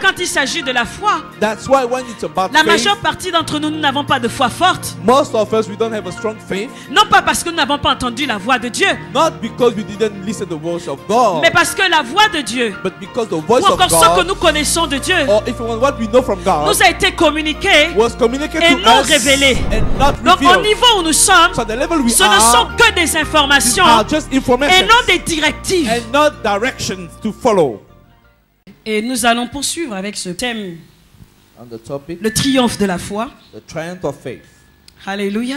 Quand il s'agit de la foi, That's why when it's about la faith, majeure partie d'entre nous, nous n'avons pas de foi forte. most of us, we don't have a strong faith. Non pas parce que nous n'avons pas entendu la voix de Dieu, Not because we didn't listen to the voice of God, mais parce que la voix de Dieu, but because the ou voice of encore ce que God, nous connaissons de Dieu, or if you want what we know from God, nous a été communiqué was communicated et to non us révélé. and not Donc au revealed. niveau où nous sommes, So the level we ce ne sont are, que des these informations are just et information non des directives. and not directions to follow. Et nous allons poursuivre avec ce thème, On the topic, le triomphe de la foi. the triumph of faith. Alléluia.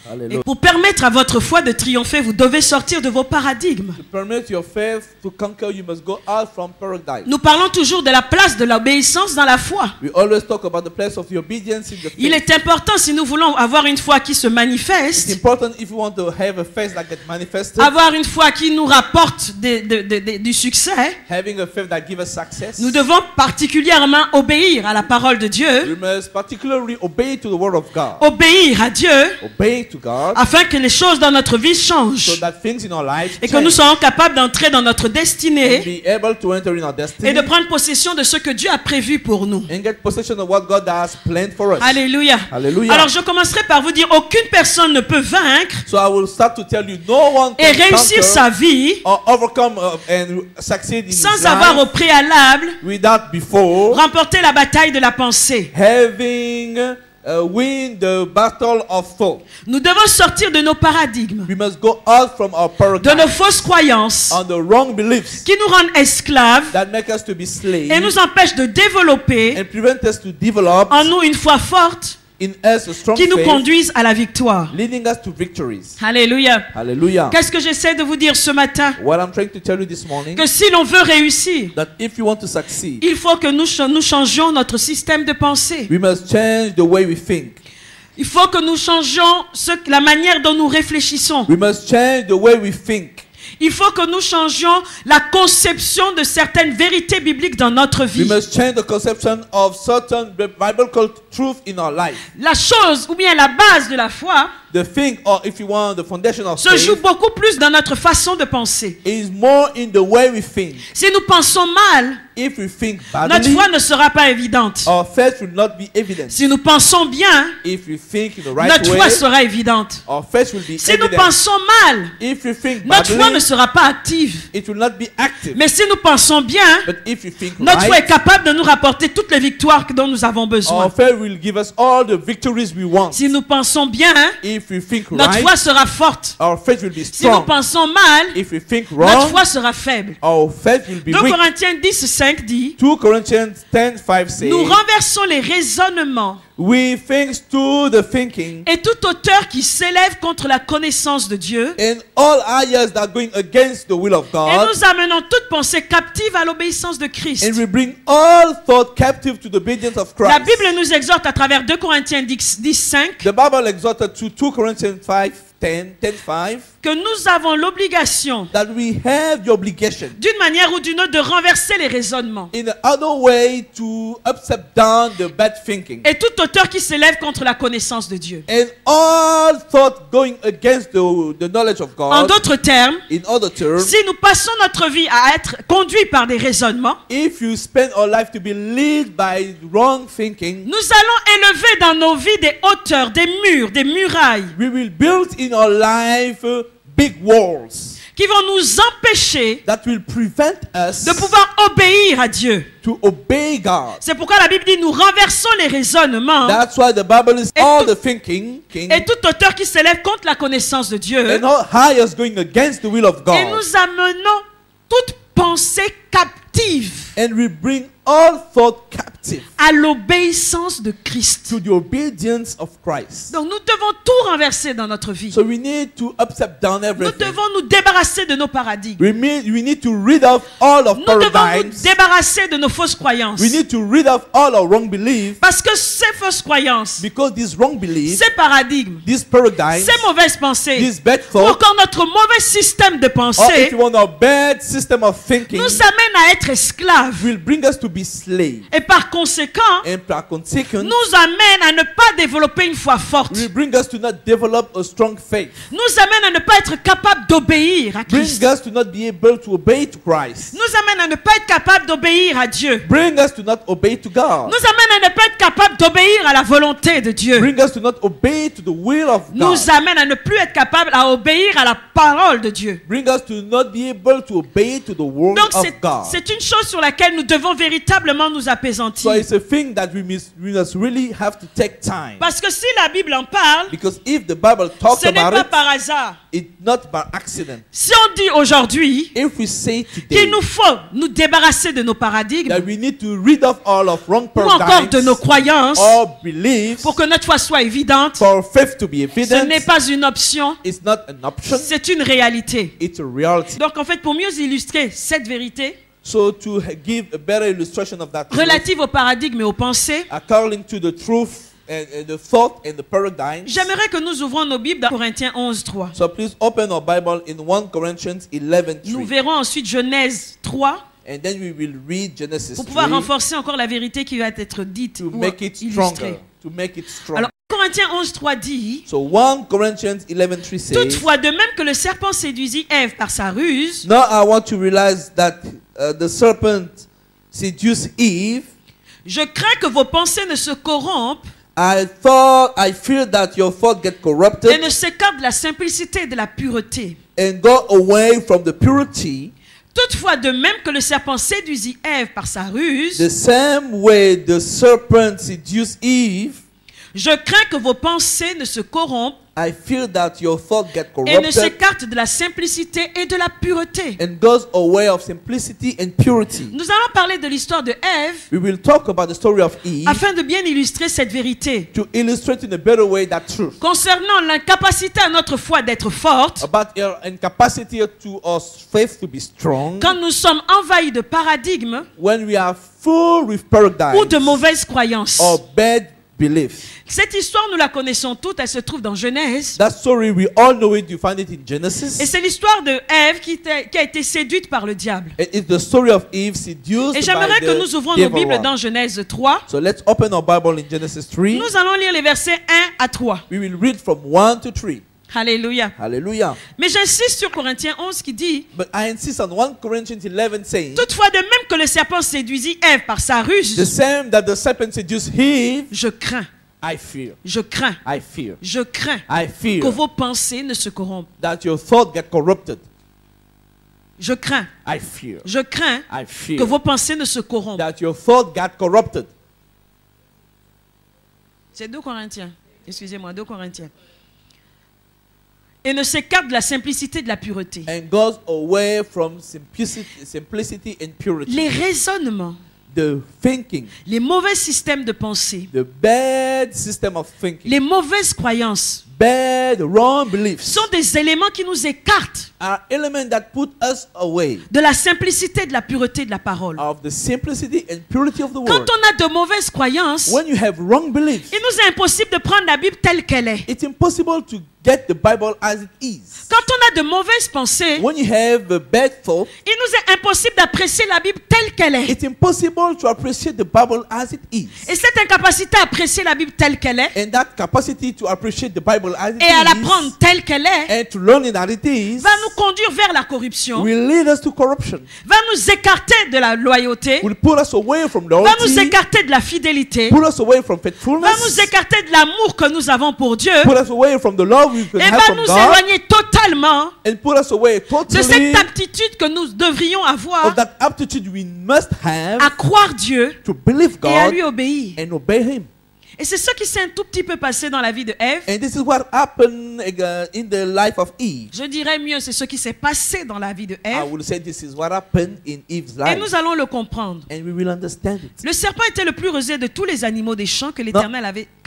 Et Hallelujah. pour permettre à votre foi de triompher, vous devez sortir de vos paradigmes. To permit your faith to conquer, you must go out from paradise. Nous parlons toujours de la place de l'obéissance dans la foi. We always talk about the place of the obedience in the faith. Il est important, si nous voulons avoir une foi qui se It's manifeste, important if you want to have a faith that gets manifested, avoir une foi qui nous rapporte du succès, having a faith that gives us success. nous devons particulièrement obéir à la parole de We Dieu, must particularly obey to the word of God. obéir à Dieu, Obey to God afin que les choses dans notre vie so changent that things in our lives et que nous change soyons capables d'entrer dans notre and destinée be able to enter in our destiny et de prendre possession de ce que Dieu a prévu pour nous. and get possession of what God has planned for us. Alléluia. Hallelujah. Alors je commencerai par vous dire, aucune personne ne peut vaincre So I will start to tell you, no one et can réussir conquer sa vie or overcome and succeed in sans his avoir au life préalable without before remporté la bataille de la pensée. having win the battle of thought. Nous devons sortir de nos paradigmes, We must go out from our de nos paradigm fausses croyances on the wrong beliefs qui nous rendent esclaves that make us to be slaves et nous empêchent de développer and prevent us to develop en nous une foi forte in us a strong qui nous faith, conduise à la victoire. leading us to victories. Alléluia. Hallelujah. Qu'est-ce que j'essaie de vous dire ce matin? What I'm trying to tell you this morning, Que si l'on veut réussir, that if you want to succeed, il faut que nous changions notre système de pensée. we must change the way we think. Il faut que nous changions la manière dont nous réfléchissons. We must change the way we think. Il faut que nous changions la conception de certaines vérités bibliques dans notre We vie. must change the conception of certain biblical truth in our life. La chose ou bien la base de la foi The thing, or if you want, the foundation of se joue faith beaucoup plus dans notre façon de penser. is more in the way we think. Si nous pensons mal, If we think notre badly, foi ne sera pas évidente. our faith will not be evident. Si nous pensons bien, If we think in the right notre foi way, sera évidente. our faith will be Si nous evident. pensons mal, If we think notre foi ne badly, sera pas active. it will not be active. Mais si nous pensons bien, But if you think notre foi est right, capable de nous rapporter toutes les victoires dont nous avons besoin. our faith will give us all the victories we want. Si nous pensons bien, If we think notre right, foi sera forte. our faith will be Si nous strong. pensons mal, If we think notre wrong, foi sera faible. our faith will be 2 weak. Corinthiens 10:5 dit: 2 Corinthians 10:5 says, nous renversons les raisonnements we think to the thinking et toute hauteur qui s'élève contre la connaissance de Dieu, and all ideas that are going against the will of et God, nous amenons toute pensée captive à l'obéissance de Christ. and we bring all thought captive to the obedience of La Christ. Bible nous exhorte à travers 2 Corinthiens 10:5 The Bible exhorted to 2 Corinthians 10:5 que nous avons l'obligation, that we have the obligation d'une manière ou d'une autre, de renverser les raisonnements in the other way to upset down the bad thinking et toute hauteur qui s'élève contre la connaissance de Dieu. and all thought going against the knowledge of En God. d'autres termes, In other terms, si nous passons notre vie à être conduits par des raisonnements, if you spend our life to be led by wrong thinking, nous allons élever dans nos vies des hauteurs, des murs, des murailles we will build in our life big walls qui vont nous empêcher that will prevent us de pouvoir obéir à Dieu. to obey God. C'est pourquoi la Bible dit nous renversons les raisonnements That's why the Bible is Et all tout- the thinking et toute hauteur qui s'élève contre la connaissance de Dieu, and all highest going against the will of et God. nous amenons toute pensée captive And we bring all thought captive à l'obéissance de Christ. to the obedience of Christ. Donc nous devons tout renverser dans notre vie. So we need to upset down Nous everything. devons nous débarrasser de nos paradigmes. We need to rid off all of Nous devons nous paradigms. débarrasser de nos fausses croyances. We need to rid off all our wrong beliefs, Parce que ces fausses croyances, because these wrong beliefs, ces paradigmes, these paradigms, ces mauvaises pensées, these bad ou thoughts, encore notre mauvais système de or if pensée, you want a bad system of thinking, nous amènent à être esclaves. will bring us to be slaves. Et par conséquent, and par conséquent, nous amène à ne pas développer une foi forte. will bring us to not develop a strong faith. Nous amène à ne pas être capable d'obéir à Bring Christ. us to not be able to obey to Christ. Nous amène à ne pas être capable d'obéir à Dieu. Bring us to not obey to God. Nous amène à ne pas être capable d'obéir à la volonté de Dieu. Bring us to not obey to the will of God. Nous amène à ne plus être capable à obéir à la parole de Dieu. Bring us to not be able to obey to the word Donc of God. c'est une chose sur laquelle nous devons véritablement nous So apaisantir. it's a thing that we must really have to take time. Parce que si la Bible en parle, Because if the Bible talks ce n'est about pas it, par hasard. it's not by accident. Si on dit aujourd'hui If we say qu'il today nous faut nous débarrasser de nos paradigmes that we need to rid of all of wrong ou encore de nos paradigms croyances or beliefs pour que notre foi soit évidente, for faith to be ce evident, n'est pas une option, it's not an option, c'est une réalité. it's a reality. Donc en fait, pour mieux illustrer cette vérité So to give a better illustration of that truth, relative au paradigme et aux pensées, according to the truth and the thought and the paradigm, j'aimerais que nous ouvrons nos Bibles dans Corinthiens 11:3. so please open our Bible in 1 Corinthians Nous 11:3, verrons ensuite Genèse 3 and then we will read Genesis pour pouvoir 3 renforcer encore la vérité qui va être dite to ou make it illustrée. stronger. To make it strong. Alors Corinthiens 11:3 dit: So 1 Corinthians 11:3 says, toutefois, de même que le serpent séduisit Ève par sa ruse, now I want to realize that the serpent seduced Eve. je crains que vos pensées ne se corrompent I fear that your thought get et corrupted ne s'écartent de la simplicité et de la pureté. and go away from the purity. Toutefois, de même que le serpent séduisit Ève par sa ruse, The same way the serpent seduced Eve, je crains que vos pensées ne se corrompent I fear that your thought get et ne corrupted s'écartent de la simplicité et de la pureté. and goes away of simplicity and purity. Nous allons parler de l'histoire de Ève We will talk about the story of Eve afin de bien illustrer cette vérité. to illustrate in a better way that truth. Concernant l'incapacité à notre foi d'être forte, About your incapacity to our faith to be strong quand nous sommes envahis de paradigmes when we are full with paradigms ou de mauvaises croyances. or bad beliefs. Cette histoire, nous la connaissons toutes, elle se trouve dans Genèse. That story, we all know it. You find it in Et Genesis. c'est l'histoire de Ève qui a été séduite par le diable. It's the story of Eve seduced Et by j'aimerais que nous the ouvrons nos Bibles devil. dans Genèse 3. So let's open our Bible in Genesis 3. Nous allons lire les versets 1 à 3. We will read from 1 to 3. Alléluia. Hallelujah. Mais j'insiste sur Corinthiens 11 qui dit: But I insist on 1 Corinthians 11 saying, toutefois, de même que le serpent séduisit Ève par sa the ruse, same that the serpent seduced Eve, je crains, I fear, je crains, I fear, je crains I que fear vos pensées ne se corrompent. that your thought get corrupted. Je crains, I fear, je crains I que fear vos pensées ne se corrompent. that your thought got corrupted. C'est 2 Corinthiens. Excusez-moi, 2 Corinthiens. Et ne s'écarte de la simplicité et de la pureté. And goes away from simplicity and purity. Les raisonnements, The thinking, les mauvais systèmes de pensée, the bad system of thinking, les mauvaises croyances bad, wrong beliefs sont des éléments qui nous écartent are elements that put us away de la simplicité, de la pureté de la parole. of the simplicity and purity of the Quand word. on a de mauvaises croyances, When you have wrong beliefs, il nous est impossible de prendre la Bible telle qu'elle est. it's impossible to get the Bible as it is. Quand on a de mauvaises pensées, When you have a bad thought, il nous est impossible d'apprécier la Bible telle qu'elle est. it's impossible to appreciate the Bible as it is. Et cette incapacité à apprécier la Bible telle qu'elle est And that capacity to appreciate the Bible as it et à is l'apprendre telle qu'elle est and to learn it as it is va nous conduire vers la corruption, will lead us to corruption. va nous écarter de la loyauté, Will put us away from va nous loyalty, écarter de la fidélité, put us away from va faithfulness, nous écarter de l'amour que nous avons pour Dieu put us away from the love we can et have va from nous God, éloigner totalement and put us away de totally cette aptitude que nous devrions of avoir that aptitude we must have à croire Dieu to believe et à God lui obéir. and obey Him. Et c'est ce qui s'est un tout petit peu passé dans la vie de Ève. And this is what happened in the life of Eve. Je dirais mieux, c'est ce qui s'est passé dans la vie de I Ève. will say this is what happened in Eve's Et life. nous allons le comprendre. And we will understand it. Le serpent était le plus rusé de tous les animaux des champs que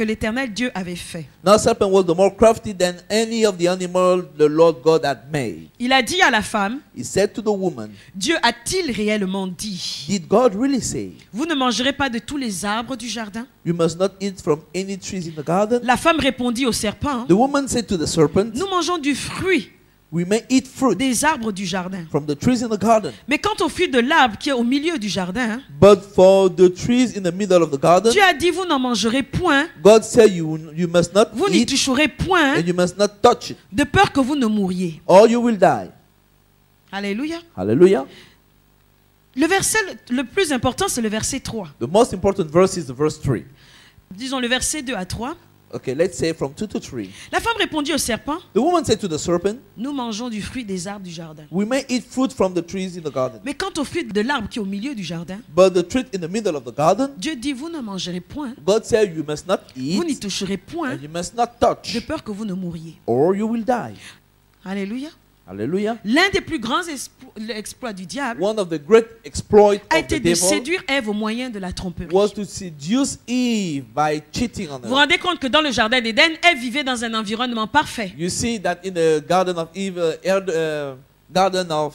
l'Éternel Dieu avait fait. Now serpent was the more crafty than any of the animals the Lord God had made. Il a dit à la femme: He said to the woman, Dieu a-t-il réellement dit: did God really say, vous ne mangerez pas de tous les arbres du jardin? you must not eat from any trees in the garden? La femme répondit au serpent: The woman said to the serpent, nous mangeons du fruit We may eat fruit des arbres du jardin. from the trees in the garden. Mais quant au fruit de l'arbre qui est au milieu du jardin, But for the trees in the middle of the garden, Dieu a dit, vous n'en mangerez point, God said you must not vous n'y eat toucherez point, and you must not touch it, de peur que vous ne mouriez. or you will die. Alléluia. Hallelujah. Le verset le plus important, c'est le verset 3. The most important verse is the verse 3. Disons le verset 2 à 3. Okay, let's say from 2 to 3. La femme répondit au serpent, The woman said to the serpent, nous mangeons du fruit des arbres du jardin. we may eat fruit from the trees in the garden. Mais quant au fruit de l'arbre qui est au milieu du jardin, But the tree in the middle of the garden, Dieu dit, vous ne mangerez point, God said you must not vous n'y eat toucherez point, and you must not touch, de peur que vous ne mouriez. or you will die. Alléluia. Hallelujah. L'un des plus grands exploits du diable One of the great exploits a of été the de devil séduire Ève au moyen de la tromperie. was to seduce Eve by cheating on Vous vous her. rendez compte que dans le jardin d'Éden, Ève vivait dans un environnement parfait. You see that in the Garden of Eve, Garden of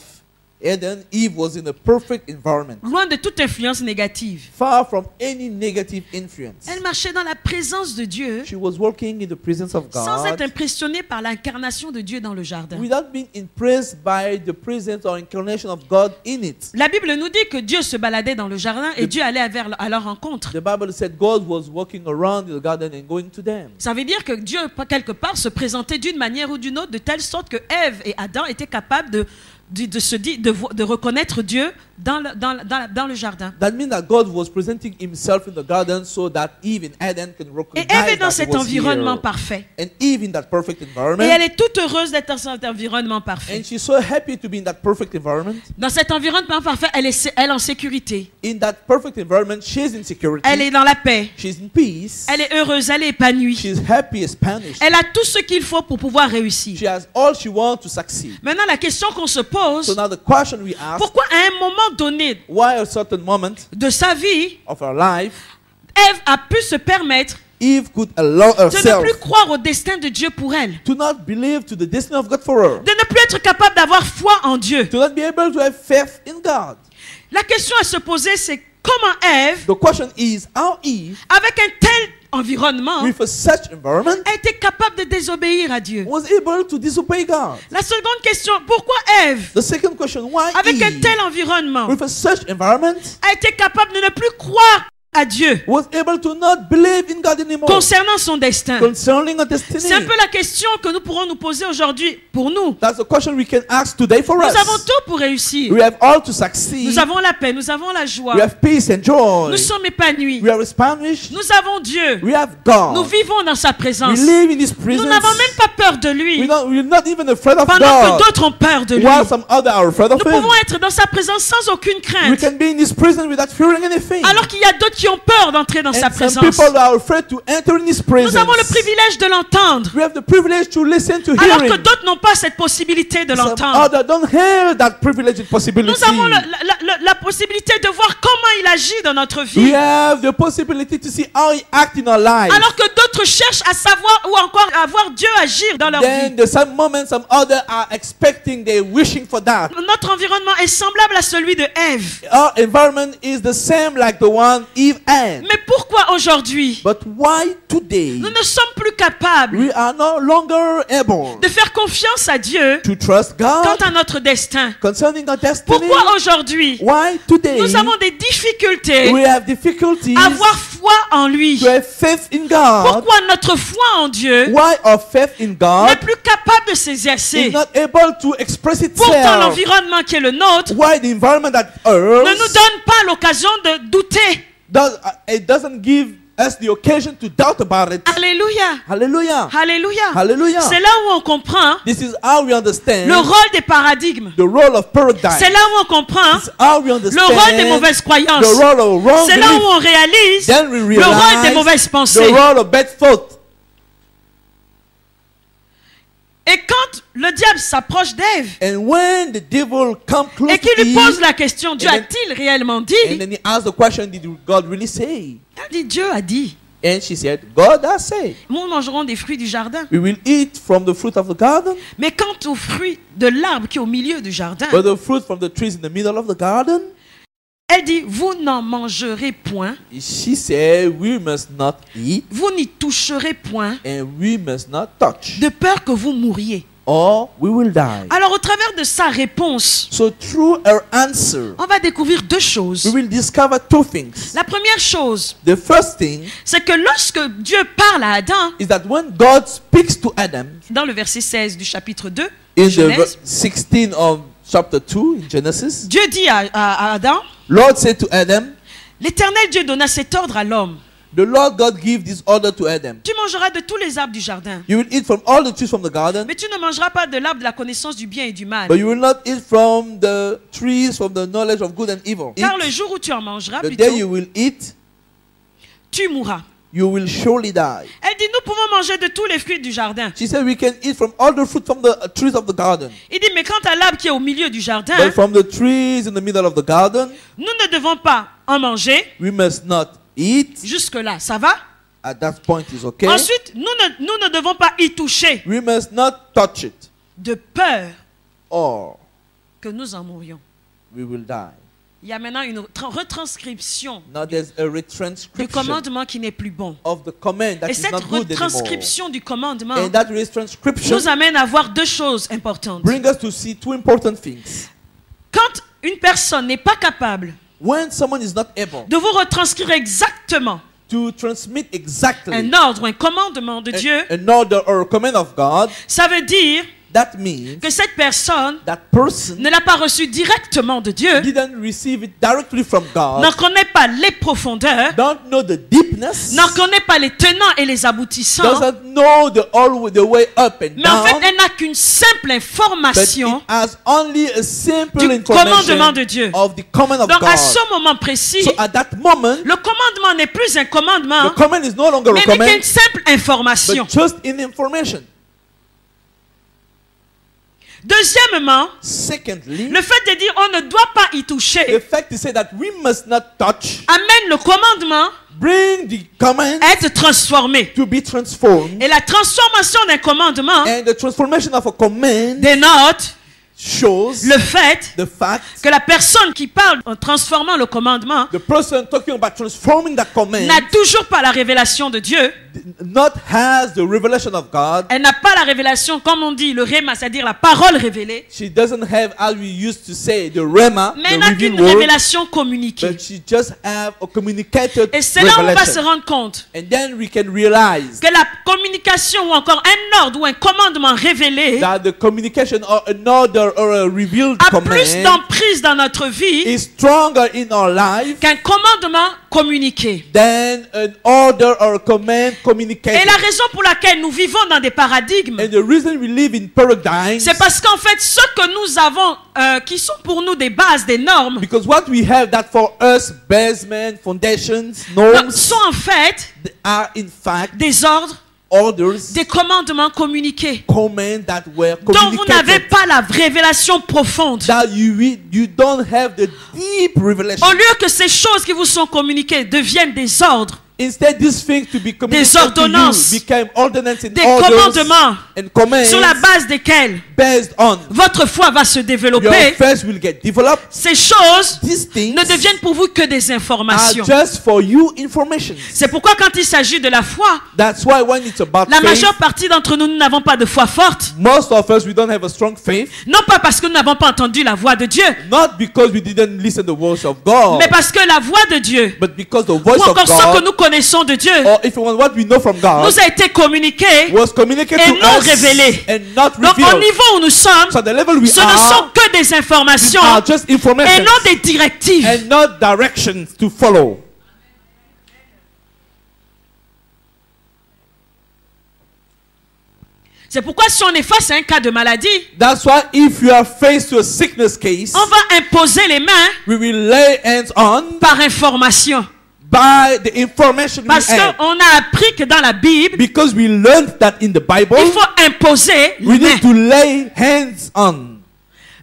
Eden, Eve was in a perfect environment, Loin de toute influence négative. far from any negative influence. Elle marchait dans la présence de Dieu She was walking in the presence of sans être God impressionnée par l'incarnation de Dieu dans le jardin. without being impressed by the presence or incarnation of God in it. La Bible nous dit que Dieu se baladait dans le jardin et Dieu allait à leur rencontre. The Bible said God was walking around in the garden and going to them. Ça veut dire que Dieu, quelque part, se présentait d'une manière ou d'une autre, de telle sorte que Ève et Adam étaient capables de reconnaître Dieu dans le jardin. That means that God was presenting himself in the garden so that Eve and Adam can Et recognize Ève est dans that cet he was environnement here. parfait. And Eve in that perfect Et environment. elle est toute heureuse d'être dans cet environnement parfait. And she's so happy to be in that perfect environment. Dans cet environnement parfait, elle est en sécurité. In that perfect environment, she's in security. Elle est dans la paix. She's in peace. Elle est heureuse, elle est épanouie. She's happy as Spanish. Elle a tout ce qu'il faut pour pouvoir réussir. She has all she wants to succeed. Maintenant, la question qu'on se So pose, now the question we ask, pourquoi à un moment donné why at a certain moment de sa vie, of her life, Ève a pu se permettre Eve could allow de ne herself plus croire au destin de Dieu pour elle, to not believe to the destiny of God for her, de ne plus être capable d'avoir foi en Dieu. to not be able to have faith in God. La question à se poser, c'est comment Ève, The question is how Eve, avec un tel environnement, with such environment, a été capable de désobéir à Dieu. was able to disobey God. La seconde question, pourquoi Ève, The second question, why avec un Eve, tel environnement, with such environment, a été capable de ne plus croire à Dieu was able to not believe in God anymore concernant son destin? concerning a destiny? C'est un peu la question que nous pourrons nous poser aujourd'hui pour nous. That's the question we can ask today for Nous us. avons tout pour réussir. We have all to succeed. Nous avons la paix, nous avons la joie. We have peace and joy. Nous sommes épanouis. We are Spanish. Nous avons Dieu. We have God. Nous vivons dans sa We présence. live in His Nous presence. n'avons même pas peur de lui. We're not even afraid of Pendant que God. d'autres ont peur de lui. While some others are afraid of Nous Him. pouvons être dans sa présence sans aucune We crainte. can be in His presence without fearing anything. Alors qu'il y a d'autres qui ont peur d'entrer dans sa And some présence. people are afraid to enter in His presence. Nous avons le privilège de l'entendre. We have the privilege to listen to Alors hear que Him. d'autres n'ont pas cette possibilité de Some l'entendre. others don't have that privilege and possibility. Nous avons la possibilité de voir comment il agit dans notre We vie. have the possibility to see how He acts in our life. Alors que d'autres cherchent à savoir ou encore à voir Dieu agir dans leur Then vie. there's some moments some others are expecting, they're wishing for that. Notre environnement est semblable à celui de Ève. Our environment is the same like the one Eve had. Mais pourquoi aujourd'hui, But why today nous ne sommes plus capables we are no longer able de faire confiance à Dieu to trust quant God à notre destin? concerning our destiny? Pourquoi aujourd'hui, Why today nous avons des difficultés we have difficulties à avoir foi en lui? to have faith in God? Pourquoi notre foi en Dieu Why our faith in n'est God plus capable de is s'exercer? not able to express Pourtant, itself? l'environnement qui est le nôtre Why the environment that ne nous earth donne pas l'occasion de douter. it doesn't give us the occasion to doubt about it. Alléluia. Hallelujah. Alléluia. Hallelujah. C'est là où on comprend This is how we understand le rôle des paradigmes. the role of paradigm. C'est là où on comprend This is how we le understand rôle des mauvaises croyances. the role of wrong C'est là où belief. on réalise Then we le rôle des realize mauvaises the pensées. role of bad thought. Et quand le diable s'approche d'Ève And when the devil comes close et to qu'il lui Eve, pose la question, Dieu and then- a-t-il réellement dit? and then he asked the question, did God really say? Elle dit, Dieu a dit, And she said, God has said, nous mangerons des fruits du jardin. we will eat from the fruit of the garden, Mais quant aux fruits de l'arbre qui est au milieu du jardin, but the fruit from the trees in the middle of the garden, elle dit, vous n'en mangerez point, she said, we must not eat vous n'y toucherez point, and we must not touch, de peur que vous mouriez. or we will die. Alors au travers de sa réponse, So through her answer, on va découvrir deux choses. we will discover two things. La première chose, The first thing c'est que lorsque Dieu parle à Adam, is that when God speaks to Adam dans le verset 16 du chapitre 2, in the Genèse, 16 of chapter 2 in Genesis, Dieu dit à Adam, Lord said to Adam, l'Éternel Dieu donna cet ordre à l'homme. the Lord God gave this order to Adam. Tu mangeras de tous les arbres du jardin, You will eat from all the trees from the garden, mais tu ne mangeras pas de l'arbre de la connaissance du bien et du mal. but you will not eat from the trees from the knowledge of good and evil. Car le jour où tu en mangeras, The day you plutôt, will eat, tu mourras. you will surely die. Elle dit, nous pouvons manger de tous les fruits du jardin. She said we can eat from all the fruit from the trees of the garden. Il dit, mais quant à l'arbre qui est au milieu du jardin, But from the trees in the middle of the garden, nous ne devons pas en manger. we must not eat. Jusque-là, ça va? At that point is okay. Ensuite, nous ne devons pas y toucher, We must not touch it, de peur or que nous en mourions. we will die. Il y a maintenant une retranscription Now there's a du retranscription commandement qui n'est plus bon. of the command that Et is cette not good anymore. retranscription du commandement And that retranscription nous amène à voir deux choses importantes. brings us to see two important things. Quand une personne n'est pas capable When someone is not able de vous retranscrire exactement to transmit exactly un ordre ou un commandement de Dieu, an order or a command of God, ça veut dire that means que cette personne that person ne l'a pas reçu directement de Dieu, didn't receive it directly from God, n'en connaît pas les profondeurs, don't know the deepness, n'en connaît pas les tenants et les aboutissants, doesn't know the way up and mais en down, fait, elle n'a qu'une simple but it information has only a simple du commandement information de Dieu. of the command of Donc God. à ce moment précis, So at that moment, le commandement n'est plus un commandement, the command is no longer mais a n'est command, qu'une simple information. but just in information. Deuxièmement, Secondly, le fait de dire on ne doit pas y toucher the fact to say that we must not touch, amène le commandement bring the command à être transformé. to be transformed, Et la transformation d'un commandement and the transformation of a command dénote shows le fait the fact que la personne qui parle en transformant le commandement the person talking about transforming that command n'a toujours pas la révélation de Dieu. not has the revelation of God. Elle n'a pas la révélation, comme on dit, le rhéma, c'est-à-dire la parole révélée. She doesn't have, as we used to say, the rhema, Mais elle the n'a revealed qu'une word, révélation communiquée. but she just have a communicated Et c'est là où on va se revelation. rendre compte And then we can realize que la communication ou encore un ordre ou un commandement révélé that the communication or an order or a revealed a plus command d'emprise dans notre vie is stronger in our life qu'un commandement communiqué. than an order or a command communicated. Et la raison pour laquelle nous vivons dans des paradigmes, And the reason we live in paradigms, c'est parce qu'en fait, ce que nous avons, qui sont pour nous des bases, des normes, because what we have that for us, basement, foundations, norms, sont en fait they are in fact des ordres, orders, des commandements communiqués, commands that were dont vous n'avez communicated. pas la révélation profonde. That you don't have the deep revelation. Au lieu que ces choses qui vous sont communiquées deviennent des ordres, Instead, these things to be communicated to ordonnances, you became ordinance and des orders commandements and commands sur la base desquels based on votre foi va se your développer. faith will get developed. Ces choses These things ne deviennent pour vous que des are informations. just for you information. C'est pourquoi quand il s'agit de la foi, That's why when it's about la faith, majeure partie d'entre nous, nous n'avons pas de foi forte. most of us we don't have a strong faith, Non pas parce que nous n'avons pas entendu la voix de Dieu, not because we didn't listen to the voice of God, mais parce que la voix de Dieu, but because the ou voice of encore ce que God, nous connaissons de Dieu, or if you want what we know from God, nous a été communiqué. was communicated et to non us révélé. and not Donc au revealed. niveau où nous sommes, So the level we ce ne are, sont que des informations are just et information non des directives. and not directions to follow. C'est pourquoi si on est face à un cas de maladie, That's why if you are faced to a sickness case, on va imposer les mains we will lay hands on par information. by the information we Parce have. qu'on a appris que dans la Bible, Because we learned that in the Bible, il faut imposer we les mains. need to lay hands on.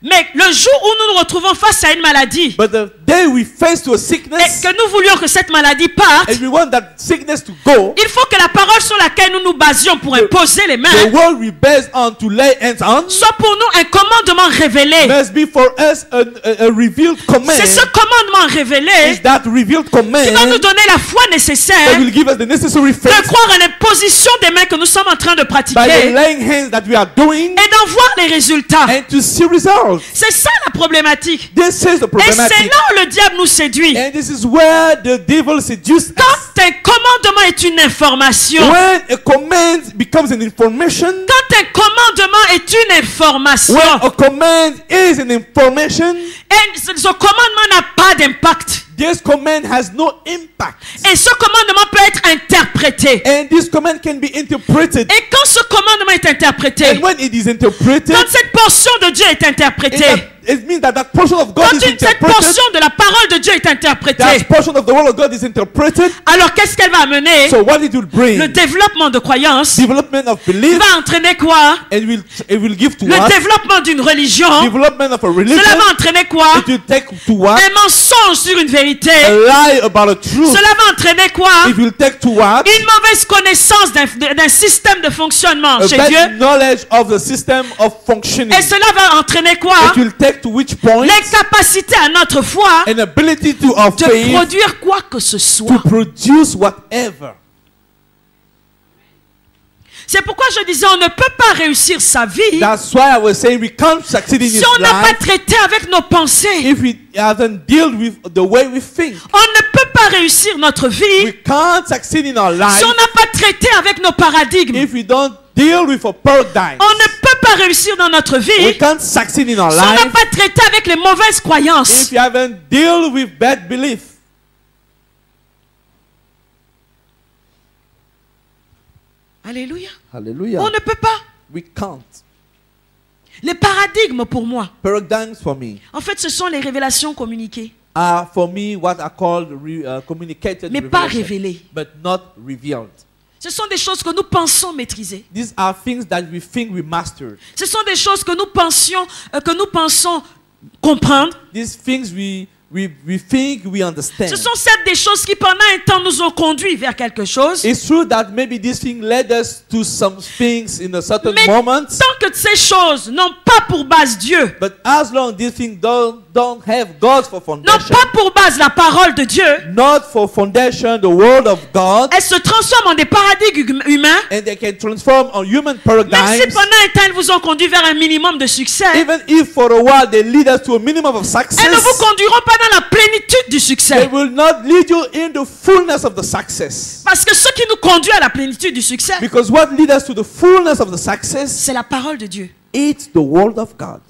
Mais le jour où nous nous retrouvons face à une maladie But the day we face to a et sickness, que nous voulions que cette maladie parte, and we want that sickness to go, il faut que la parole sur laquelle nous nous basions pour imposer les mains the word we base on to lay hands on soit pour nous un commandement révélé. must be for us a revealed command. C'est ce commandement révélé Is that revealed command qui va nous donner la foi nécessaire that will give us the necessary de faith croire à l'imposition des mains que nous sommes en train de by the pratiquer laying hands that we are doing, et d'en voir les résultats. and to see results. C'est ça la problématique. This is the Et c'est problematic. là où le diable nous séduit. And this is where the devil seduces us. Quand un commandement est une information, When a command becomes an information, quand un commandement est une information, when a command is an information, et ce commandement n'a pas d'impact. this command has no impact. Et ce commandement peut être interprété. And this command can be interpreted. Et quand ce commandement est interprété, And when it is interpreted, quand cette portion de Dieu est interprétée, it means that that portion of God quand is cette interpreted. portion de la parole de Dieu est interprétée, That portion of the word of God is interpreted. alors qu'est-ce qu'elle va amener? So what it will bring? Le développement de croyance Development of belief, va entraîner quoi? and it will give to Le us développement d'une religion. development of a religion. Cela va entraîner quoi? It will take to what? Un mensonge sur une vérité. A lie about a truth. Cela va entraîner quoi? It will take to what? Une mauvaise connaissance d'un système de fonctionnement A chez bad Dieu. knowledge of the system of functioning. Et cela va entraîner quoi? It will take to which point? L'incapacité à notre foi An ability to our de faith produire quoi que ce soit. to produce whatever. C'est pourquoi je disais, on ne peut pas réussir sa vie That's why I was saying we can't succeed in si this on n'a pas life traité avec nos pensées. if we haven't dealt with the way we think. On ne peut pas réussir notre vie We can't succeed in our si life on n'a pas traité avec nos paradigmes. if we don't deal with a paradigm. On ne peut pas réussir dans notre We vie can't succeed in our si on n'a life pas traité avec les mauvaises croyances. if we haven't dealt with bad belief. Alléluia. Hallelujah. On ne peut pas. We can't. Les paradigmes pour moi, Paradigms for me en fait, ce sont les révélations communiquées, are for me what are called communicated mais pas revelation, révélées. but not revealed. Ce sont des choses que nous pensons maîtriser. These are things that we think we mastered. Ce sont des choses que nous pensons comprendre. These things we think we understand. Ce sont certes des choses qui pendant un temps nous ont conduits vers quelque chose. It's true that maybe this thing led us to some things in a certain Mais moment. tant que ces choses n'ont pas pour base Dieu, But as long these things don't have God for n'ont foundation, pas pour base la parole de Dieu, not for foundation, the word of God, elles se transforment en des paradigmes humains. and they can transform on human Même si paradigms, pendant un temps elles vous ont conduit vers un minimum de succès, even if for a while they lead us to a minimum of elles ne success, vous conduiront pas dans la plénitude du they succès. will not lead you in the fullness of the success. Parce que ce qui nous conduit à la plénitude du succès, Because what leads us to the fullness of the success, c'est la parole de Dieu. it's the word of God.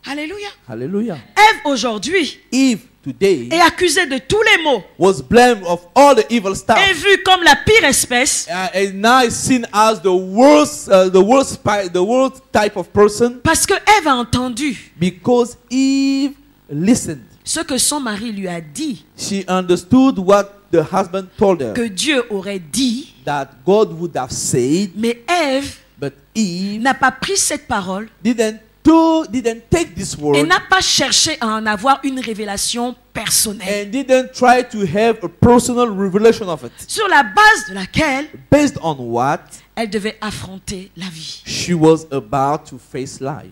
Alléluia. Hallelujah. Ève aujourd'hui Eve today est accusée de tous les maux, was blamed of all the evil stuff. est vue comme la pire espèce, And now is seen as the worst type of person parce que Ève a entendu because Eve listened. ce que son mari lui a dit, She understood what the husband told her, que Dieu aurait dit, that God would have said, mais Ève but Eve n'a pas pris cette parole didn't take this et word n'a pas cherché à en avoir une révélation personnelle, and didn't try to have a personal revelation of it, sur la base de laquelle based on what elle devait affronter la vie. she was about to face life.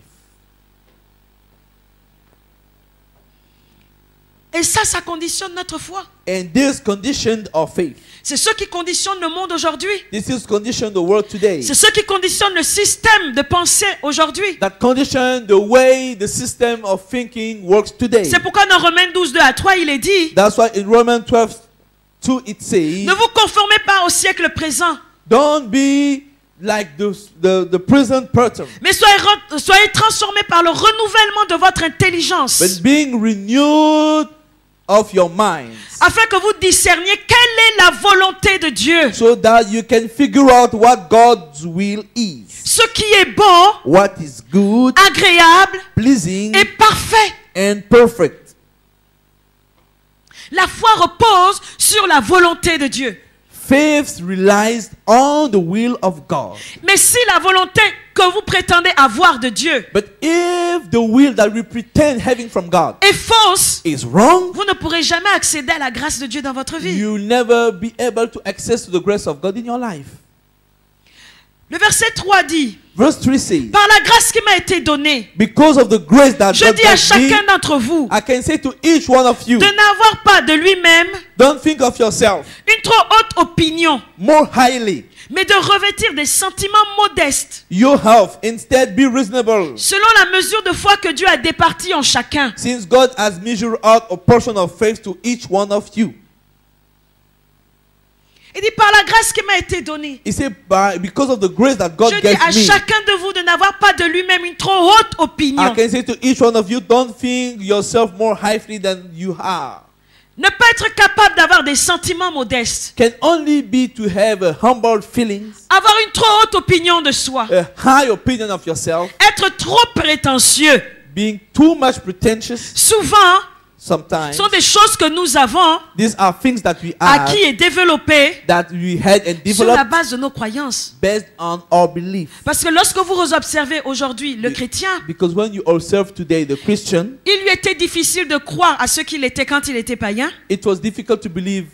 Et ça conditionne notre foi. And this conditioned our faith. C'est ce qui conditionne le monde aujourd'hui. This is conditioned the world today. C'est ce qui conditionne le système de pensée aujourd'hui. That condition the way the system of thinking works today. C'est pourquoi dans Romains 12, 2 à 3, il est dit, That's why in Romans 12:2 it says, ne vous conformez pas au siècle présent, don't be like the present person, mais soyez transformés par le renouvellement de votre intelligence, but being renewed of your minds, afin que vous discerniez quelle est la volonté de Dieu, so that you can figure out what God's will is, ce qui est bon, what is good, agréable pleasing, et parfait. and perfect. La foi repose sur la volonté de Dieu. Faith relies on the will of God. Mais si la volonté que vous prétendez avoir de Dieu But if the will that we pretend having from God est fausse, is wrong, vous ne pourrez jamais accéder à la grâce de Dieu dans votre vie. you'll never be able to access to the grace of God in your life. Le verset 3 dit, Verse 3 says, par la grâce qui m'a été donnée, because of the grace that je God dis à gave me, chacun d'entre vous I can say to each one of you, de n'avoir pas de lui-même don't think of yourself une trop haute opinion, more highly, mais de revêtir des sentiments modestes, You have instead be reasonable. selon la mesure de foi que Dieu a départie en chacun. Since God has measured out a portion of faith to each one of you. Il dit par la grâce qui m'a été donnée. He said, because of the grace that God Je dis gave à me, chacun de vous de n'avoir pas de lui-même une trop haute I opinion. can say to each one of you, don't think yourself more highly than you are. Ne pas être capable d'avoir des sentiments modestes. Can only be to have a humble feelings, Avoir une trop haute opinion de soi. a high opinion of yourself, Être trop prétentieux. being too much pretentious. Souvent, Sometimes ce sont des choses que nous avons, these are things that we have, acquis et développées that we had and sur la developed base de nos croyances. based on our belief. Parce que lorsque vous observez aujourd'hui le chrétien, Because when you observe today the Christian, il lui était difficile de croire à ce qu'il était quand il était païen. it was difficult to believe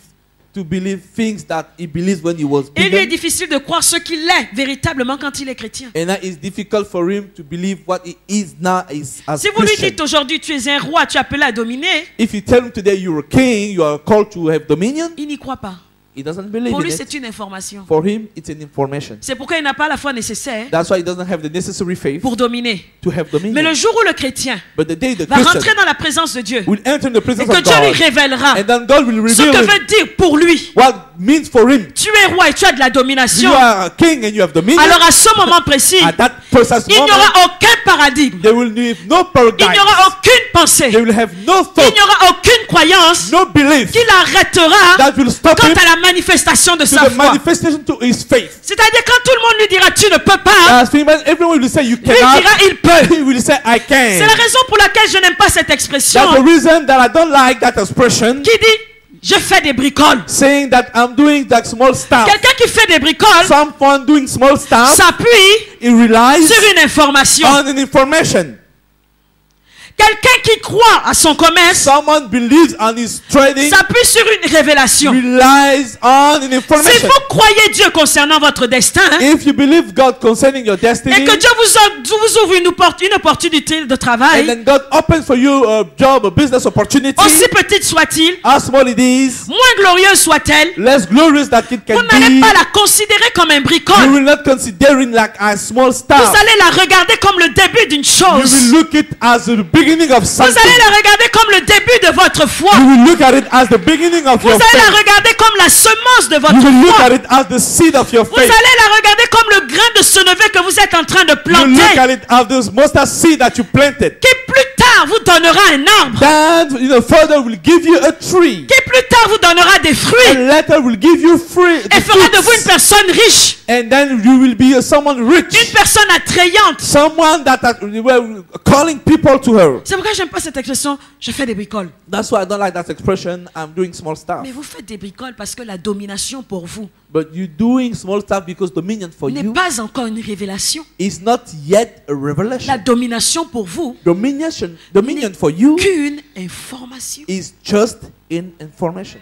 things that he believed when he was Et il lui est pagan. difficile de croire ce qu'il est véritablement quand il est chrétien. And now it's difficult for him to believe what he is now as Si vous lui Christian. dites aujourd'hui tu es un roi, tu es appelé à dominer, If you tell him today you're a king, you are called to have dominion, il n'y croit pas. he doesn't believe Pour in lui, it. c'est une information. For him, it's an information. C'est pourquoi il n'a pas la foi nécessaire That's why he doesn't have the necessary faith pour dominer. to have Mais dominion. le jour où le chrétien But the day the va Christian rentrer dans la présence de Dieu will enter in the et presence que of Dieu lui God, révélera and then God will ce reveal que him veut dire pour lui, what means for him. tu es roi et tu as de la domination, You are a king and you have dominion. alors à ce moment précis, At that precise il n'y moment, aura aucun paradigme, they will need no il paradigm. n'y aura aucune pensée, They will have no il thought, n'y aura aucune croyance no belief qui l'arrêtera that will stop quant him à la manifestation de to sa the foi. manifestation to his faith. C'est-à-dire quand tout le monde lui dira tu ne peux pas, As everyone will say you lui dira cannot, il peut. he will say I C'est la can. raison pour laquelle je n'aime pas cette expression That's the reason that I don't like that expression, qui dit je fais des bricoles. saying that I'm doing that small stuff. Quelqu'un qui fait des bricoles Someone doing small stuff, s'appuie he relies sur une information. on an information. Quelqu'un qui croit à son commerce Someone believes on his trading, s'appuie sur une révélation. relies on an Si information. vous croyez Dieu concernant votre destin, hein, If you believe God concerning your et destiny, que Dieu vous ouvre une opportunité de and travail, then God opens for you a job, a business opportunity, aussi petite soit-il, how small it is, moins glorieuse soit-elle, less glorious that it vous can n'allez be, pas la considérer comme un you bricole. will not consider it like a small Vous stuff. allez la regarder comme le début d'une You will chose. look it as the beginning of Vous something. allez la regarder comme le début de votre foi. You will look at it as the beginning of Vous your allez la faith. regarder comme la semence de You votre will look foi. at it as the seed of your Vous faith. allez la regarder comme le grain de senevé que vous êtes en train de You look planter, at it as this mustard seed that you planted. qui plus tard vous donnera un arbre, That further will give you a tree. qui plus tard vous donnera des fruits And later will give you fruit. et fera de vous une personne riche, And then you will be someone une rich. personne attrayante. Someone that well, calling people to her. C'est pourquoi j'aime pas cette expression, je fais des bricoles. That's why I don't like that expression, I'm doing small stuff. Mais vous faites des bricoles parce que la domination pour vous But you're doing small stuff because dominion for n'est you pas encore une révélation. is not yet a La revelation. domination pour vous Dominion for you qu'une information. is just in information.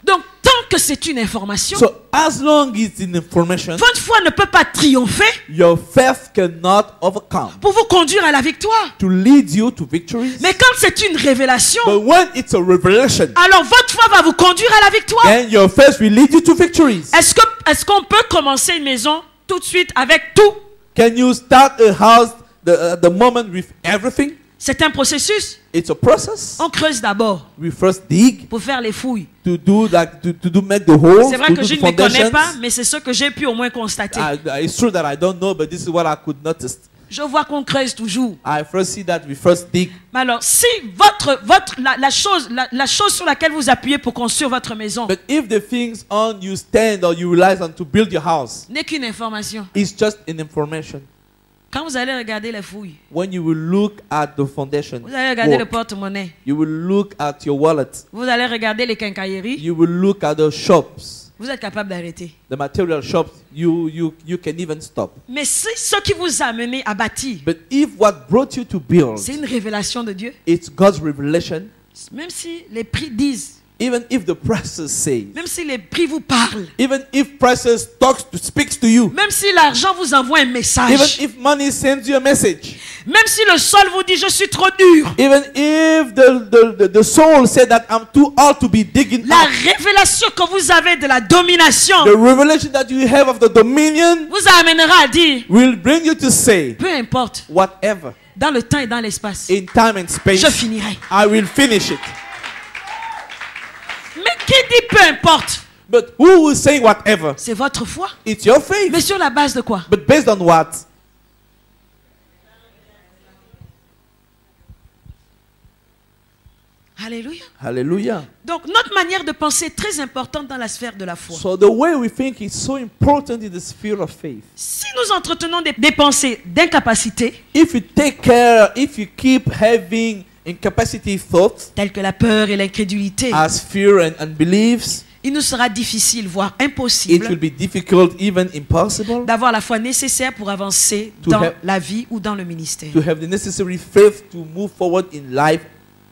Donc tant que c'est une information, So as long as it's in information, votre foi ne peut pas triompher your faith cannot overcome pour vous conduire à la victoire. to lead you to victories. Mais quand c'est une révélation, But when it's a revelation, alors votre foi va vous conduire à la victoire. then your faith will lead you to victories. Est-ce qu'on peut commencer une maison tout de suite avec tout? Can you start a house the moment with everything? C'est un processus. It's a process. On creuse d'abord We first dig pour faire les fouilles. to do like to do make the holes. C'est vrai to que do je the ne les connais foundations. pas, mais c'est ce que j'ai pu au moins constater. It's true that I don't know, but this is what I could notice. Je vois qu'on creuse toujours. I first see that we first dig. Mais alors, si la chose sur laquelle vous appuyez pour construire votre maison But if the things on you stand or you rely on to build your house n'est qu'une information, is just an information, quand vous allez regarder les fouilles, when you will look at the foundation, vous allez regarder le work, porte-monnaie, you will look at your wallet, vous allez regarder les quincailleries, you will look at the shops, vous êtes capable d'arrêter. the material shops, you can even stop. Mais si ce qui vous a amené à bâtir, But if what brought you to build, c'est une révélation de Dieu, it's God's revelation, même si les prix disent Even if the presses says, même si les prix vous parlent, even if presses speaks to you, même si l'argent vous envoie un even message, if money sends you a message, même si le sol vous dit je suis trop dur, even if the soul said that I'm too hard to be digging la up, révélation que vous avez de la domination the revelation that you have of the dominion vous amènera à dire, will bring you to say, peu importe, whatever, dans le temps et dans l'espace, in time and space, je finirai. I will finish it. Mais qui dit peu importe? But who will say whatever? C'est votre foi. It's your faith. Mais sur la base de quoi? But based on what? Alléluia. Hallelujah. Donc notre manière de penser est très importante dans la sphère de la foi. So the way we think is so important in the sphere of faith. Si nous entretenons des pensées d'incapacité, If you take care, if you keep having incapacity thoughts telles que la peur et l'incrédulité, as fear and unbeliefs, il nous sera difficile, voire it will impossible, be difficult, even impossible, d'avoir la foi nécessaire pour avancer To dans have- la vie ou dans le ministère. to have the necessary faith to move forward in life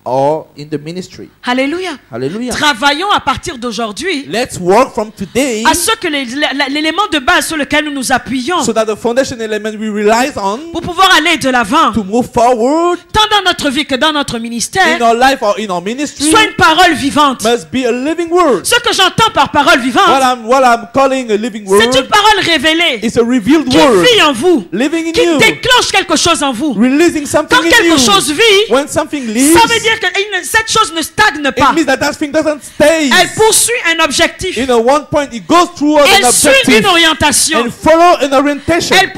or in the ministry. Alléluia. Hallelujah. Travaillons à partir d'aujourd'hui Let's work from today à ce que l'élément de base sur lequel nous nous appuyons so that the foundation element we rely on pour pouvoir aller de l'avant, to move forward tant dans notre vie que dans notre in ministère, our life or in our ministry soit une parole vivante. must be a living word. Ce que j'entends par parole vivante, What I'm calling a living c'est word une parole révélée is a revealed qui word vit en vous, living in qui you, déclenche quelque chose en vous. releasing something Quand in quelque you. chose vit, When something leaves, ça veut dire que cette chose ne stagne it pas. means that thing doesn't stay. Elle poursuit un objectif. In a one point, it goes through an Elle suit objective une orientation. and follow an orientation. Elle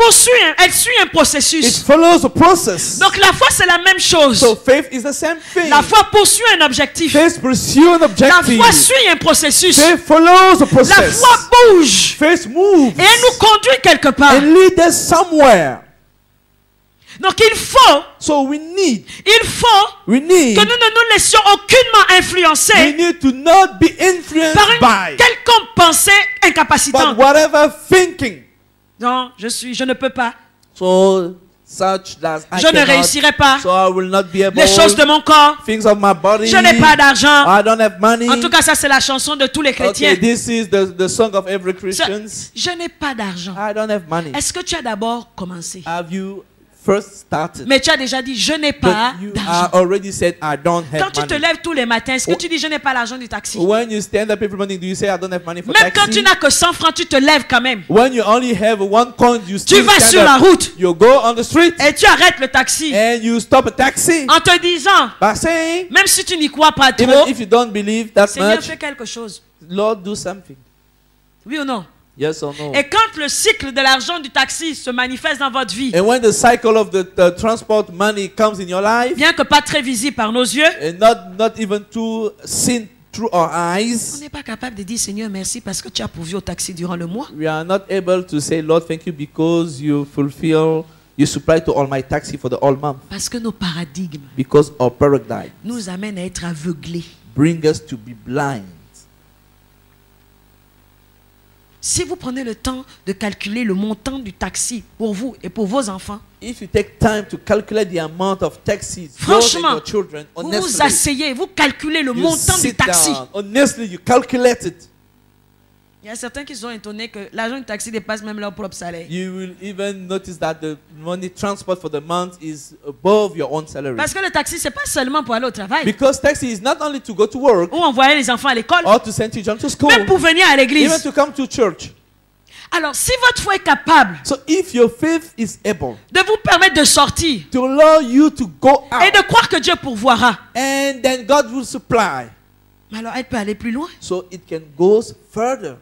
suit un It processus. follows a process. Donc la foi c'est la même chose. So faith is the same thing. La foi poursuit un objectif. Faith pursue an La objective. foi suit un processus. Faith follows a La process. foi bouge Faith moves et elle nous conduit quelque part. and leads us somewhere. Donc il faut So we need que nous ne nous laissions aucunement influencer we need to not be influenced par une by quelconque pensée but incapacitante. whatever thinking. Non, je ne peux pas. So such that I Je ne cannot, réussirai pas. so I will not be able. Les choses de mon corps. Things of my body. Je n'ai pas d'argent. I don't have money. En tout cas, ça c'est la chanson de tous les chrétiens. Okay, this is the song of every Christian. Je n'ai pas d'argent. I don't have money. Est-ce que tu as d'abord commencé? Have you first started? Mais tu as déjà dit, je n'ai pas But you d'argent. already said I don't have Quand tu te money. lèves tous les matins, est-ce que Oh. tu dis, je n'ai pas l'argent du taxi? When you stand up every morning, do you say I don't have money for Même quand taxi? tu n'as que 100 francs, tu te lèves quand même. When you only have one coin, you Tu still vas stand sur up. la route You go on the street et tu arrêtes le taxi and you stop a taxi en te disant, by saying, même si tu n'y crois pas trop, even if you don't believe that Seigneur, much, fais quelque chose. Lord, do something. Oui ou non? Yes or no? Et quand le cycle de l'argent du taxi se manifeste dans votre vie, And when the cycle of the transport money comes in your life, bien que pas très visible par nos yeux, and not even too seen through our on eyes, n'est pas capable de dire, Seigneur, merci parce que tu as pourvu au taxi durant le mois. we are not able to say, Lord, thank you because you supply to all my taxi for the whole month. Parce que nos paradigmes Because our paradigm nous amènent à être aveuglés. bring us to be blind. Si vous prenez le temps de calculer le montant du taxi pour vous et pour vos enfants, If you take time to calculate the amount of taxis, yours and franchement, your children, vous vous honestly, asseyez, vous calculez le you montant du sit taxi. down. Honestly, you calculate it. Il y a certains qui sont étonnés que l'argent du taxi dépasse même leur propre salaire. You will even notice that the money transport for the month is above your own salary. Parce que le taxi, c'est pas seulement pour aller au travail Because taxi is not only to go to work ou envoyer les enfants à l'école, or to send children to school, même pour venir à even l'église. to come to church. Alors, si votre foi est capable So if your faith is able de vous permettre de sortir to allow you to go et out, de croire que Dieu pourvoira, and then God will supply, alors elle peut aller plus loin. so it can go further.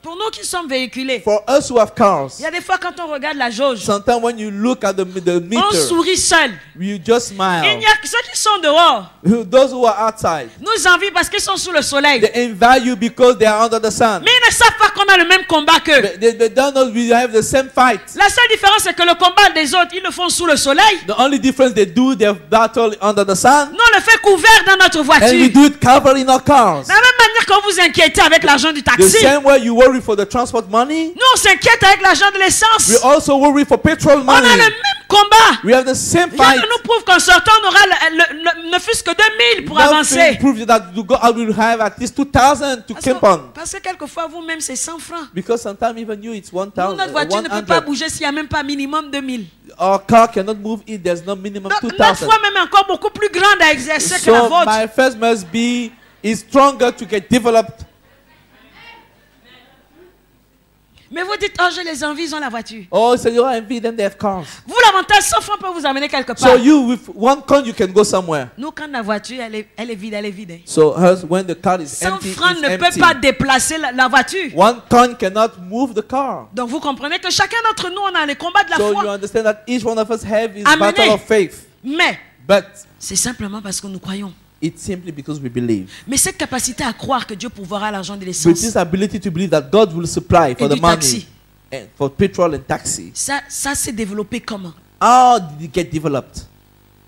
Pour nous qui sommes véhiculés, For us who have cars, il y a des fois quand on regarde la jauge, sometimes when you look at the on meter, sourit seul. you just Il smile. n'y a que ceux qui sont dehors Those who are outside, nous envient parce qu'ils sont sous le soleil. they envy you because they are under the sun. Mais ils ne savent pas qu'on a le même combat qu'eux. They don't know we have the same fight. La seule différence, c'est que le combat des autres, ils le font sous le soleil. The only difference they do their battle under the sun, Nous, on le fait couvert dans notre and we voiture. do it covered in our cars. De la même manière que vous vous inquiétez avec l'argent du The taxi, same way you worry for the transport money, nous, on s'inquiète avec l'argent de l'essence. we also worry for petrol On a le money. même combat. We have the same Rien fight. ne nous prouve qu'en sortant, on aura ne fût-ce que 2000 pour Nothing avancer. proves that God will have at least 2,000 to keep on. Parce que quelquefois, vous-même, c'est 100 francs. Because sometimes even you, it's Nous, 1,000. notre voiture ne peut pas 100. bouger s'il n'y a même pas minimum 2000. Our car cannot move if there's no minimum Notre 2,000. foi même est encore beaucoup plus grande à exercer que la So vôtre. my faith must be is stronger to get developed. Mais vous dites, oh, je les envie, ils ont la voiture. Oh, so you envy them, they have cars. Vous, l'avantage, 100 francs peut vous amener quelque part. So you, with one coin, you can go somewhere. Nous, quand la voiture, elle est vide, elle est vide. Hein. So hers, when the car is 100 empty, francs it's ne peut empty. pas déplacer la voiture. One coin cannot move the car. Donc vous comprenez que chacun d'entre nous, on a les combats de la So you foi. understand that each one of us have his Amenez. battle of faith. Mais But c'est simplement parce que nous croyons. it's simply because we believe. Mais cette capacité à croire que Dieu pourvoira l'argent de With l'essence this ability to believe that God will supply for et the du money taxi, and for petrol and taxi. ça s'est développé comment? How did it get developed?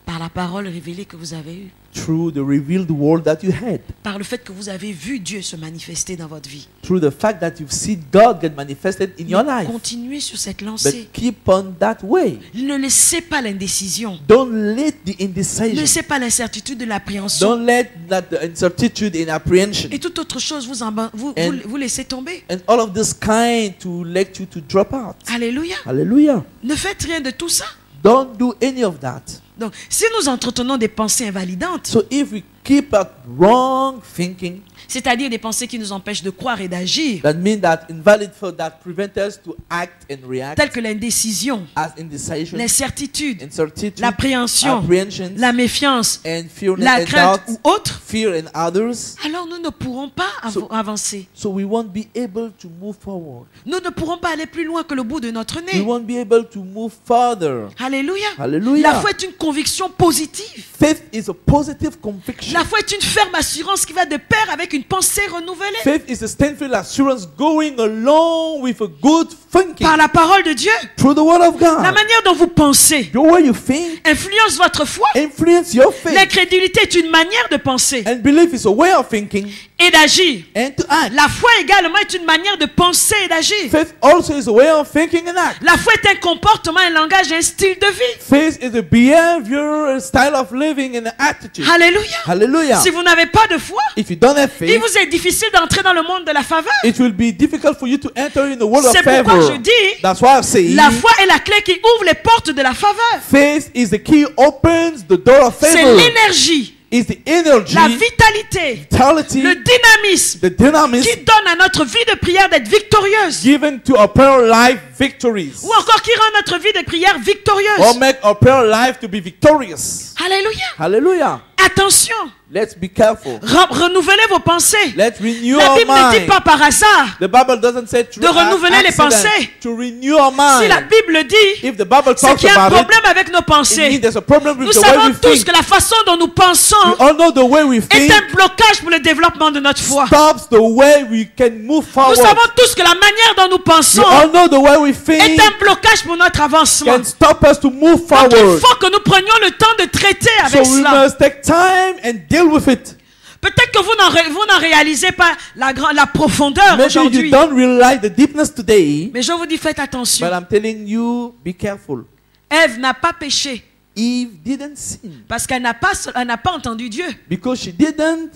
Par la parole révélée que vous avez eue. Through the revealed word that you had. Par le fait que vous avez vu Dieu se manifester dans votre vie. Through the fact that you've seen God get manifested in your life. Continuez sur cette lancée. But keep on that way. Ne laissez pas l'indécision. Don't let the Ne indecision. laissez pas l'incertitude de l'appréhension. Don't let that the uncertitude and apprehension Et toute autre chose vous laissez tomber. and all of this kind to let you to drop out. Alléluia. Hallelujah. Ne faites rien de tout ça. Don't do any of that. Donc, si nous entretenons des pensées invalidantes, So if we keep up wrong thinking, c'est-à-dire des pensées qui nous empêchent de croire et d'agir, that means that invalid thought that prevent us to act and react telles que l'indécision, as indecision, l'incertitude, uncertainty, l'appréhension, apprehension, la méfiance, and fear la and crainte doubt, ou autre, fear and others. alors nous ne pourrons pas avancer. So we won't be able to move forward. Nous ne pourrons pas aller plus loin que le bout de notre We nez. won't be able to move further. Alléluia. Hallelujah. La foi est une conviction positive. Faith is a positive conviction. La foi est une ferme assurance qui va de pair avec une pensée renouvelée. Faith is a steadfast assurance going along with a good thinking Par la parole de Dieu, through the word of la God. manière dont vous pensez The way you think influence votre foi. influence your faith. L'incrédulité est une manière de penser And belief is a way of thinking et d'agir. and to act. La foi également est une manière de penser et d'agir. Faith also is a way of thinking and act. La foi est un comportement, un langage, un style de vie. Faith is a behavior, a style of living and an attitude. Alléluia. Hallelujah. Si vous n'avez pas de foi, If you don't have il faith, vous est difficile d'entrer dans le monde de la faveur. it will be difficult for you to enter in the world of C'est pourquoi favor. je dis, That's why I say la foi est la clé qui ouvre les portes de la faveur. faith is the key opens the door of C'est favor. l'énergie, Is the energy, la vitalité, vitality, le dynamisme the dynamism qui donne à notre vie de prière d'être victorieuse. given to our prayer life victories. Ou encore qui rend notre vie de prière Or victorieuse. make our prayer life to be victorious. Alléluia. Hallelujah. Attention, Let's be careful. renouvelez vos pensées. Let's renew La our Bible ne dit mind. pas par hasard. The Bible doesn't say through De renouveler les accident, pensées. to renew our Si la mind. Bible dit, If the Bible c'est talks qu'il y a un about it, problème avec nos it pensées. means there's a problem with Nous the way savons we tous think. que la façon dont nous pensons We all know the way we est think un blocage pour le développement de notre foi. stops the way we can move Nous forward. savons tous que la manière dont nous We pensons all know the way we est think un blocage pour notre avancement. can stop us to move Donc il forward. faut que nous prenions le temps de traiter So avec we cela. must take time and deal with it. Peut-être que vous n'en réalisez pas la profondeur Maybe aujourd'hui. you don't realize the deepness today, Mais je vous dis, faites attention. but I'm telling you, be careful. Ève n'a pas péché Eve didn't sin parce qu'elle n'a pas entendu Dieu. because she didn't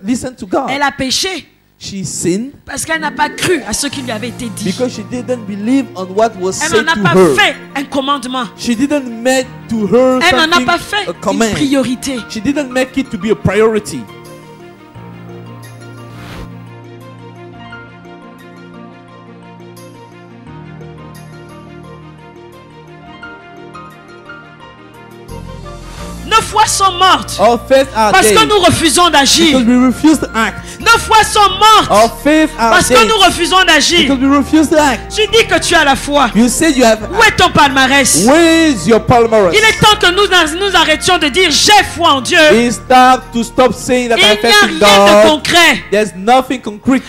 listen to God. Elle a péché She sinned parce qu'elle n'a pas cru à ce qui lui avait été dit. because she didn't believe on what was Elle said n'en a to pas her. fait un commandement. She didn't make to her Elle n'en a something pas fait a une command. priorité. She didn't make it to be a priority. Nos foi sont mortes Our faith are parce dead que nous refusons d'agir. because we refuse to act. Nos foi sont mortes Our faith are parce que dead nous refusons d'agir. because we refuse to act. Tu dis que tu as la foi. You said you have. Où est ton palmarès? Where is your palmarès? Il est temps que nous arrêtions de dire j'ai foi en Dieu. It's time to stop saying that Il I n'y a faith in rien de God. concret. There's nothing concrete.